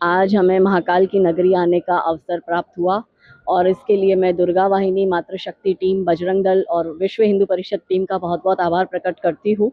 आज हमें महाकाल की नगरी आने का अवसर प्राप्त हुआ और इसके लिए मैं दुर्गा वाहिनी, मातृशक्ति टीम, बजरंग दल और विश्व हिंदू परिषद टीम का बहुत बहुत आभार प्रकट करती हूँ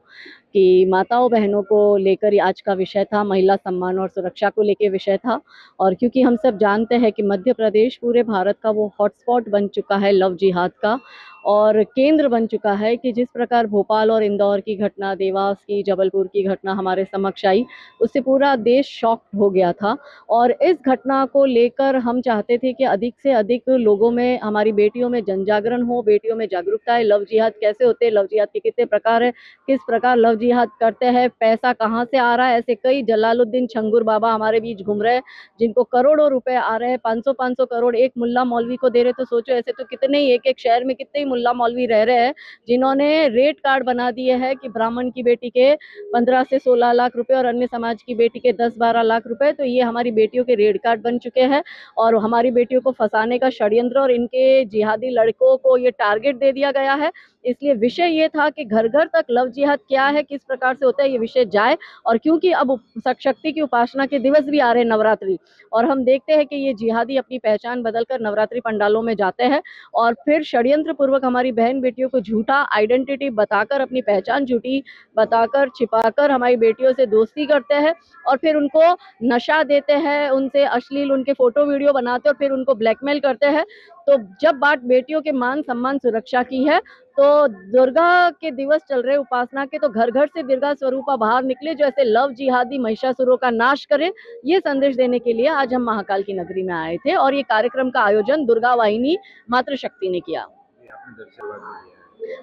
कि माताओं बहनों को लेकर आज का विषय था, महिला सम्मान और सुरक्षा को लेकर विषय था। और क्योंकि हम सब जानते हैं कि मध्य प्रदेश पूरे भारत का वो हॉटस्पॉट बन चुका है लव जिहाद का, और केंद्र बन चुका है कि जिस प्रकार भोपाल और इंदौर की घटना, देवास की, जबलपुर की घटना हमारे समक्ष आई, उससे पूरा देश शॉक्ड हो गया था। और इस घटना को लेकर हम चाहते थे कि अधिक से अधिक लोगों में, हमारी बेटियों में जन जागरण हो, बेटियों में जागरूकता है। लव जिहाद कैसे होते हैं, लव जिहाद के कितने प्रकार है, किस प्रकार लव जिहाद करते हैं, पैसा कहाँ से आ रहा है। ऐसे कई जलालुद्दीन छंगुर बाबा हमारे बीच घूम रहे हैं जिनको करोड़ों रुपए आ रहे हैं, 500-500 करोड़ एक मुल्ला मौलवी को दे रहे। तो सोचो, ऐसे तो कितने ही एक एक शहर में कितने ही मुल्ला मौलवी रह रहे हैं जिन्होंने रेट कार्ड बना दिए हैं कि ब्राह्मण की बेटी के 15 से 16 लाख रुपए और अन्य समाज की बेटी के 10-12 लाख रुपए। तो ये हमारी बेटियों के रेट कार्ड बन चुके हैं और हमारी बेटियों को फंसाने का षड्यंत्र, और इनके जिहादी लड़कों को ये टारगेट दे दिया गया है। इसलिए विषय ये था कि घर घर तक लव जिहाद क्या है, किस प्रकार से होता है, ये विषय जाए। और क्योंकि अब शक्ति की उपासना के दिवस भी आ रहे हैं, नवरात्रि, और हम देखते हैं कि ये जिहादी अपनी पहचान बदलकर नवरात्रि पंडालों में जाते हैं और फिर षड्यंत्र पूर्वक हमारी बहन बेटियों को झूठा आइडेंटिटी बताकर, अपनी पहचान झूठी बताकर, छिपाकर हमारी बेटियों से दोस्ती करते हैं और फिर उनको नशा देते हैं, उनसे अश्लील उनके फोटो वीडियो बनाते हैं और फिर उनको ब्लैकमेल करते हैं। तो जब बात बेटियों के मान सम्मान सुरक्षा की है, तो दुर्गा के दिवस चल रहे उपासना के, तो घर घर से दुर्गा स्वरूपा बाहर निकले जो ऐसे लव जिहादी महिषासुरों का नाश करे, ये संदेश देने के लिए आज हम महाकाल की नगरी में आए थे। और ये कार्यक्रम का आयोजन दुर्गा वाहिनी मातृशक्ति ने किया।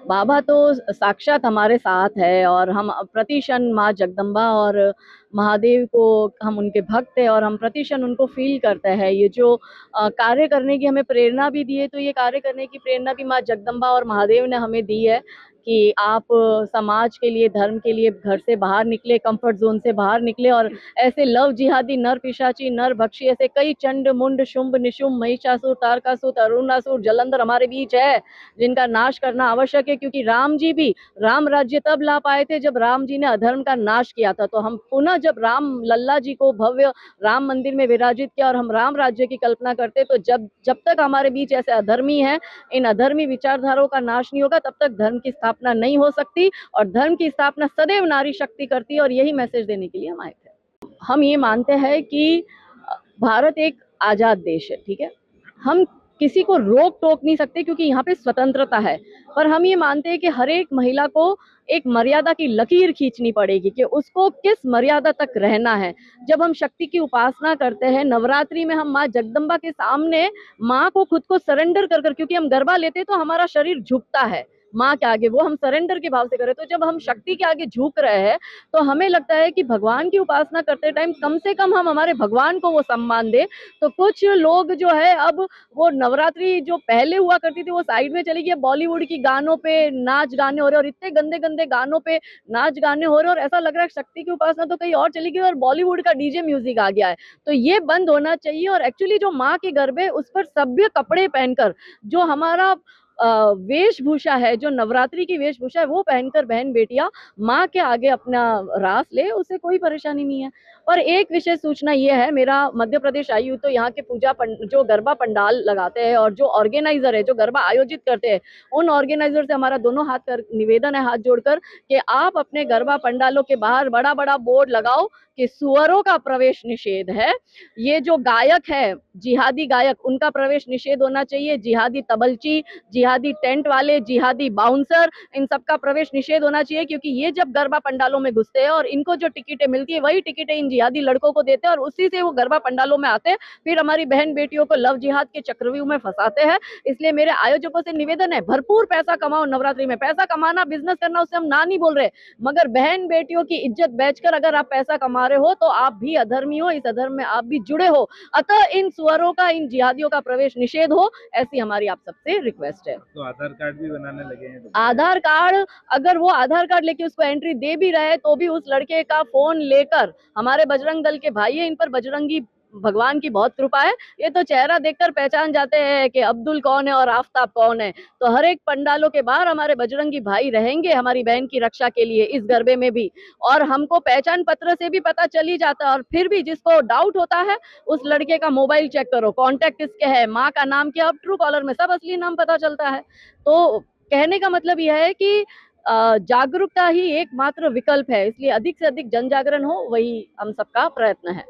बाबा तो साक्षात हमारे साथ है और हम प्रतिक्षण माँ जगदम्बा और महादेव को, हम उनके भक्त हैं और हम प्रतिक्षण उनको फील करते हैं। ये जो कार्य करने की हमें प्रेरणा भी दी है, तो ये कार्य करने की प्रेरणा भी माँ जगदम्बा और महादेव ने हमें दी है कि आप समाज के लिए, धर्म के लिए घर से बाहर निकले, कंफर्ट जोन से बाहर निकले और ऐसे लव जिहादी, नर पिशाची, नर भक्षी, ऐसे कई चंड मुंड, शुंभ निशुंभ, महिषासुर, तारकासुर, अरुणासुर, जलंधर हमारे बीच है जिनका नाश करना आवश्यक है। क्योंकि राम जी भी राम राज्य तब ला पाए थे जब राम जी ने अधर्म का नाश किया था। तो हम पुनः जब राम लल्ला जी को भव्य राम मंदिर में विराजित किया और हम राम राज्य की कल्पना करते, तो जब तक हमारे बीच ऐसे अधर्मी हैं, इन अधर्मी विचारधाराओं का नाश नहीं होगा, तब तक धर्म की स्थापना नहीं हो सकती। और धर्म की स्थापना सदैव नारी शक्ति करती है और यही मैसेज देने के लिए हम आए थे। हम ये मानते हैं कि भारत एक आजाद देश है, ठीक है, हम किसी को रोक टोक नहीं सकते क्योंकि यहाँ पे स्वतंत्रता है, पर हम ये मानते हैं कि हर एक महिला को एक मर्यादा की लकीर खींचनी पड़ेगी कि उसको किस मर्यादा तक रहना है। जब हम शक्ति की उपासना करते हैं, नवरात्रि में हम माँ जगदम्बा के सामने माँ को खुद को सरेंडर कर, क्योंकि हम गरबा लेते तो हमारा शरीर झुकता है माँ के आगे, वो हम सरेंडर के भाव से करें। तो जब हम शक्ति के आगे झुक रहे हैं तो हमें लगता है कि भगवान की उपासना करते टाइम कम से कम हम हमारे भगवान को वो सम्मान दें। तो कुछ लोग जो है, अब वो नवरात्रि जो पहले हुआ करती थी वो साइड में चली गई, बॉलीवुड की गानों पे नाच गाने हो रहे और इतने गंदे गंदे गानों पे नाच गाने हो रहे और ऐसा लग रहा है शक्ति की उपासना तो कहीं और चली गई और बॉलीवुड का डीजे म्यूजिक आ गया है। तो ये बंद होना चाहिए और एक्चुअली जो माँ के गरबे, उस पर सभ्य कपड़े पहनकर, जो हमारा वेशभूषा है, जो नवरात्रि की वेशभूषा है, वो पहनकर बहन बेटियां माँ के आगे अपना रास ले, उससे कोई परेशानी नहीं है। पर एक विशेष सूचना ये है, मेरा मध्य प्रदेश आई हूँ तो यहाँ के जो गरबा पंडाल लगाते हैं और जो ऑर्गेनाइजर है, जो गरबा आयोजित करते हैं, उन ऑर्गेनाइजर से हमारा दोनों हाथ कर निवेदन है, हाथ जोड़कर, कि आप अपने गरबा पंडालों के बाहर बड़ा बड़ा बोर्ड लगाओ कि सुअरों का प्रवेश निषेध है। ये जो गायक है, जिहादी गायक, उनका प्रवेश निषेध होना चाहिए। जिहादी तबलची, जिहादी टेंट वाले, जिहादी बाउंसर, इन सबका प्रवेश निषेध होना चाहिए। क्योंकि ये जब गरबा पंडालों में घुसते हैं और इनको जो टिकटें मिलती है, वही टिकटें इन जिहादी लड़कों को देते हैं और उसी से वो गरबा पंडालों में आते हैं, फिर हमारी बहन बेटियों को लव जिहाद के चक्रव्यूह में फंसाते हैं। इसलिए मेरे आयोजकों से निवेदन है, भरपूर पैसा कमाओ नवरात्रि में। पैसा कमाना, बिजनेस करना, उससे हम ना नहीं बोल रहे, मगर बहन बेटियों की इज्जत बेचकर अगर आप पैसा कमा रहे हो तो आप भी अधर्मी हो, इस अधर्म में आप भी जुड़े हो। अतः इन सुअरों का, इन जिहादियों का प्रवेश निषेध हो, ऐसी हमारी आप सबसे रिक्वेस्ट है। तो आधार कार्ड भी बनाने लगे हैं तो आधार कार्ड, अगर वो आधार कार्ड लेके उसको एंट्री दे भी रहे तो भी उस लड़के का फोन लेकर, हमारे बजरंग दल के भाई है, इन पर बजरंगी भगवान की बहुत कृपा है। ये तो चेहरा देखकर पहचान जाते हैं कि अब्दुल कौन है और आफताब कौन है। तो हर एक पंडालों के बाहर हमारे बजरंगी भाई रहेंगे हमारी बहन की रक्षा के लिए इस गरबे में भी। और हमको पहचान पत्र से भी पता चल ही जाता है, और फिर भी जिसको डाउट होता है उस लड़के का मोबाइल चेक करो, कॉन्टेक्ट किसके है, माँ का नाम क्या, अब ट्रू कॉलर में सब असली नाम पता चलता है। तो कहने का मतलब यह है कि जागरूकता ही एकमात्र विकल्प है, इसलिए अधिक से अधिक जन जागरण हो, वही हम सबका प्रयत्न है।